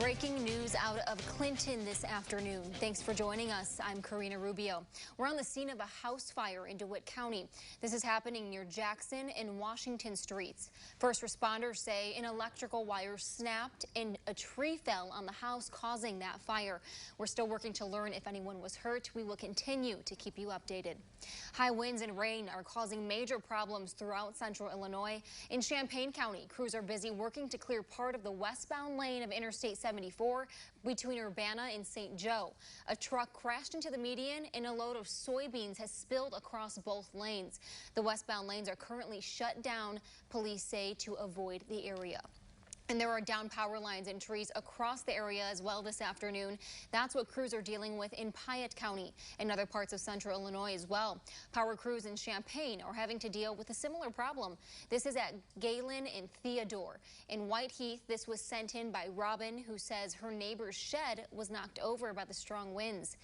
Breaking news out of Clinton this afternoon. Thanks for joining us. I'm Karina Rubio. We're on the scene of a house fire in DeWitt County. This is happening near Jackson and Washington streets. First responders say an electrical wire snapped and a tree fell on the house, causing that fire. We're still working to learn if anyone was hurt. We will continue to keep you updated. High winds and rain are causing major problems throughout central Illinois. In Champaign County, crews are busy working to clear part of the westbound lane of Interstate 74 between Urbana and St. Joe. A truck crashed into the median and a load of soybeans has spilled across both lanes. The westbound lanes are currently shut down, police say, to avoid the area. And there are down power lines and trees across the area as well this afternoon. That's what crews are dealing with in Piatt County and other parts of central Illinois as well. Power crews in Champaign are having to deal with a similar problem. This is at Galen and Theodore. In Whiteheath, this was sent in by Robin, who says her neighbor's shed was knocked over by the strong winds.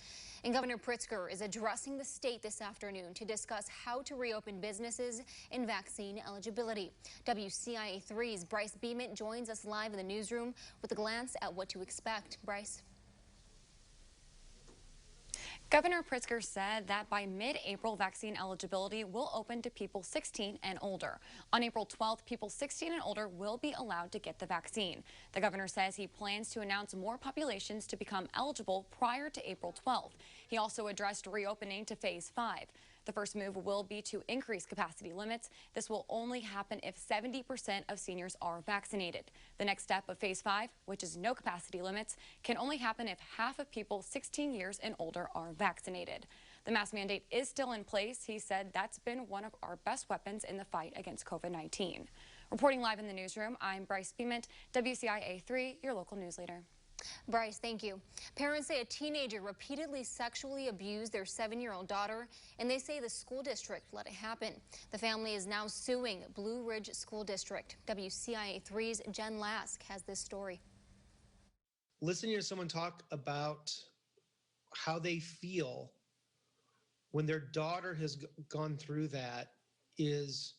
And Governor Pritzker is addressing the state this afternoon to discuss how to reopen businesses and vaccine eligibility. WCIA 3's Bryce Beament joins us live in the newsroom with a glance at what to expect. Bryce. Governor Pritzker said that by mid-April, vaccine eligibility will open to people 16 and older. On April 12th, people 16 and older will be allowed to get the vaccine. The governor says he plans to announce more populations to become eligible prior to April 12th. He also addressed reopening to phase 5. The first move will be to increase capacity limits. This will only happen if 70% of seniors are vaccinated. The next step of phase 5, which is no capacity limits, can only happen if half of people 16 years and older are vaccinated. The mask mandate is still in place. He said that's been one of our best weapons in the fight against COVID-19. Reporting live in the newsroom, I'm Bryce Beament, WCIA 3, your local news leader. Bryce, thank you. Parents say a teenager repeatedly sexually abused their 7-year-old daughter, and they say the school district let it happen. The family is now suing Blue Ridge School District. WCIA 3's Jen Lask has this story. Listening to someone talk about how they feel when their daughter has gone through that is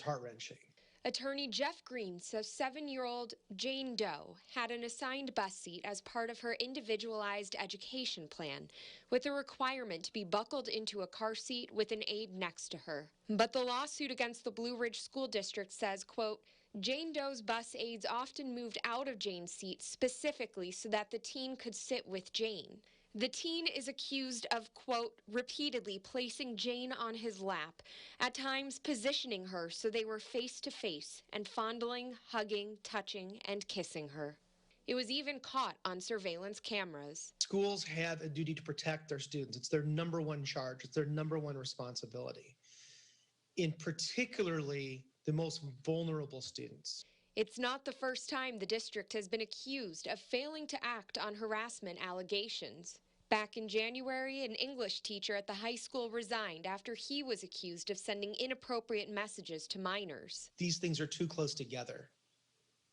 heart-wrenching. Attorney Jeff Green says 7-year-old Jane Doe had an assigned bus seat as part of her individualized education plan, with a requirement to be buckled into a car seat with an aide next to her. But the lawsuit against the Blue Ridge School District says, quote, Jane Doe's bus aides often moved out of Jane's seat specifically so that the teen could sit with Jane. The teen is accused of, quote, repeatedly placing Jane on his lap, at times positioning her so they were face to face and fondling, hugging, touching, and kissing her. It was even caught on surveillance cameras. Schools have a duty to protect their students. It's their number one charge. It's their number one responsibility. In particularly the most vulnerable students. It's not the first time the district has been accused of failing to act on harassment allegations. Back in January, an English teacher at the high school resigned after he was accused of sending inappropriate messages to minors. These things are too close together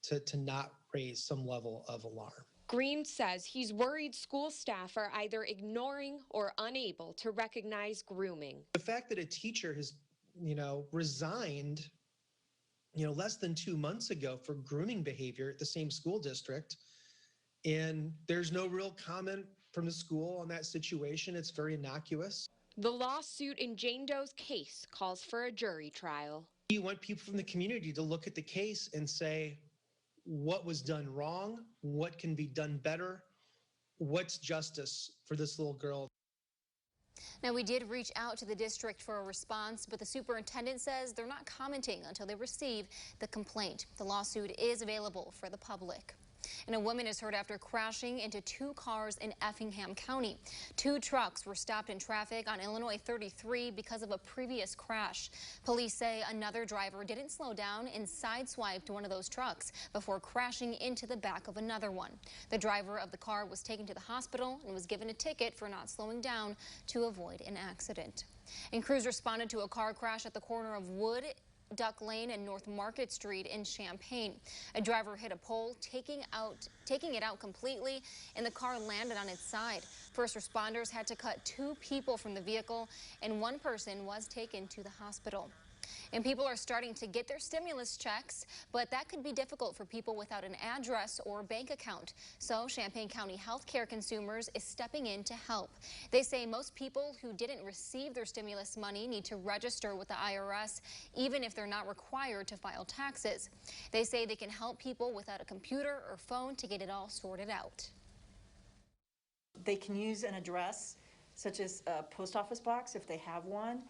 to not raise some level of alarm. Green says he's worried school staff are either ignoring or unable to recognize grooming. The fact that a teacher has, resigned less than 2 months ago for grooming behavior at the same school district, and there's no real comment from the school on that situation. It's very innocuous. The lawsuit in Jane Doe's case calls for a jury trial. You want people from the community to look at the case and say, what was done wrong? What can be done better? What's justice for this little girl? Now, we did reach out to the district for a response, but the superintendent says they're not commenting until they receive the complaint. The lawsuit is available for the public. And a woman is hurt after crashing into 2 cars in Effingham County. 2 trucks were stopped in traffic on Illinois 33 because of a previous crash. Police say another driver didn't slow down and sideswiped one of those trucks before crashing into the back of another one. The driver of the car was taken to the hospital and was given a ticket for not slowing down to avoid an accident. And crews responded to a car crash at the corner of Wood, Duck Lane and North Market Street in Champaign. A driver hit a pole, taking it out completely, and the car landed on its side. First responders had to cut 2 people from the vehicle, and 1 person was taken to the hospital. And people are starting to get their stimulus checks, but that could be difficult for people without an address or bank account. So Champaign County Healthcare Consumers is stepping in to help. They say most people who didn't receive their stimulus money need to register with the IRS, even if they're not required to file taxes. They say they can help people without a computer or phone to get it all sorted out. They can use an address, such as a post office box if they have one,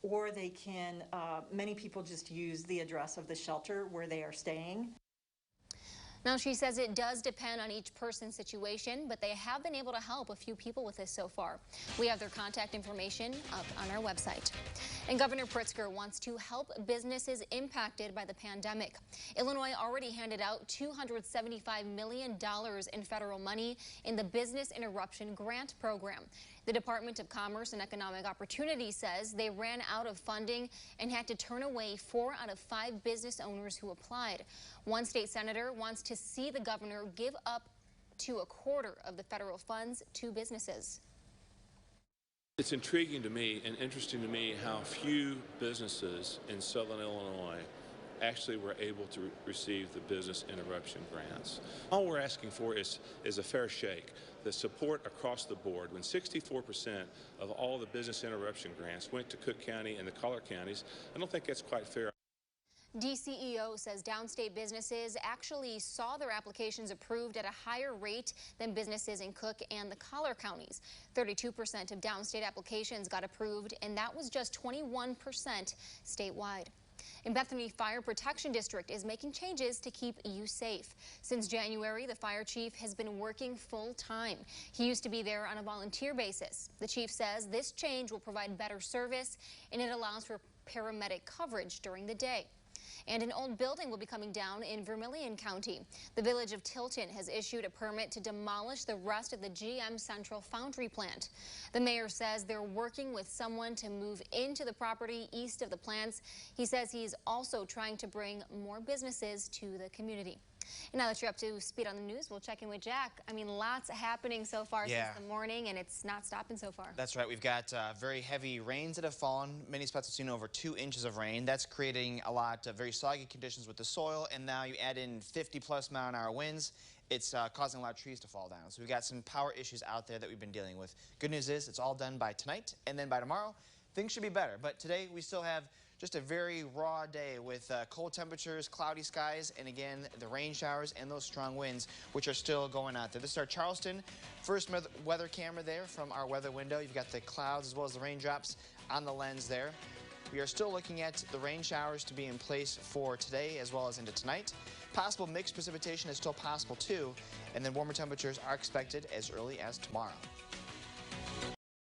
or they can, many people just use the address of the shelter where they are staying. Now, she says it does depend on each person's situation, but they have been able to help a few people with this so far. We have their contact information up on our website. And Governor Pritzker wants to help businesses impacted by the pandemic. Illinois already handed out $275 million in federal money in the Business Interruption Grant Program. The Department of Commerce and Economic Opportunity says they ran out of funding and had to turn away 4 out of 5 business owners who applied. One state senator wants to see the governor give up to a quarter of the federal funds to businesses. It's intriguing to me and interesting to me how few businesses in Southern Illinois actually were able to receive the business interruption grants. All we're asking for is a fair shake, the support across the board. When 64% of all the business interruption grants went to Cook County and the Collier counties, I don't think that's quite fair. DCEO says downstate businesses actually saw their applications approved at a higher rate than businesses in Cook and the Collier counties. 32% of downstate applications got approved, and that was just 21% statewide. And Bethany Fire Protection District is making changes to keep you safe. Since January, the fire chief has been working full-time. He used to be there on a volunteer basis. The chief says this change will provide better service, and it allows for paramedic coverage during the day. And an old building will be coming down in Vermilion County. The village of Tilton has issued a permit to demolish the rest of the GM Central Foundry plant. The mayor says they're working with someone to move into the property east of the plants. He says he's also trying to bring more businesses to the community. And now that you're up to speed on the news, we'll check in with Jack. I mean, lots happening so far since the morning, and it's not stopping so far. That's right. We've got very heavy rains that have fallen. Many spots have seen over 2 inches of rain. That's creating a lot of very soggy conditions with the soil, and now you add in 50-plus mile-an-hour winds. It's causing a lot of trees to fall down. So we've got some power issues out there that we've been dealing with. Good news is it's all done by tonight, and then by tomorrow, things should be better. But today, we still have just a very raw day with cold temperatures, cloudy skies, and again, the rain showers and those strong winds, which are still going out there. This is our Charleston first weather camera there from our weather window. You've got the clouds as well as the raindrops on the lens there. We are still looking at the rain showers to be in place for today as well as into tonight. Possible mixed precipitation is still possible too, and then warmer temperatures are expected as early as tomorrow.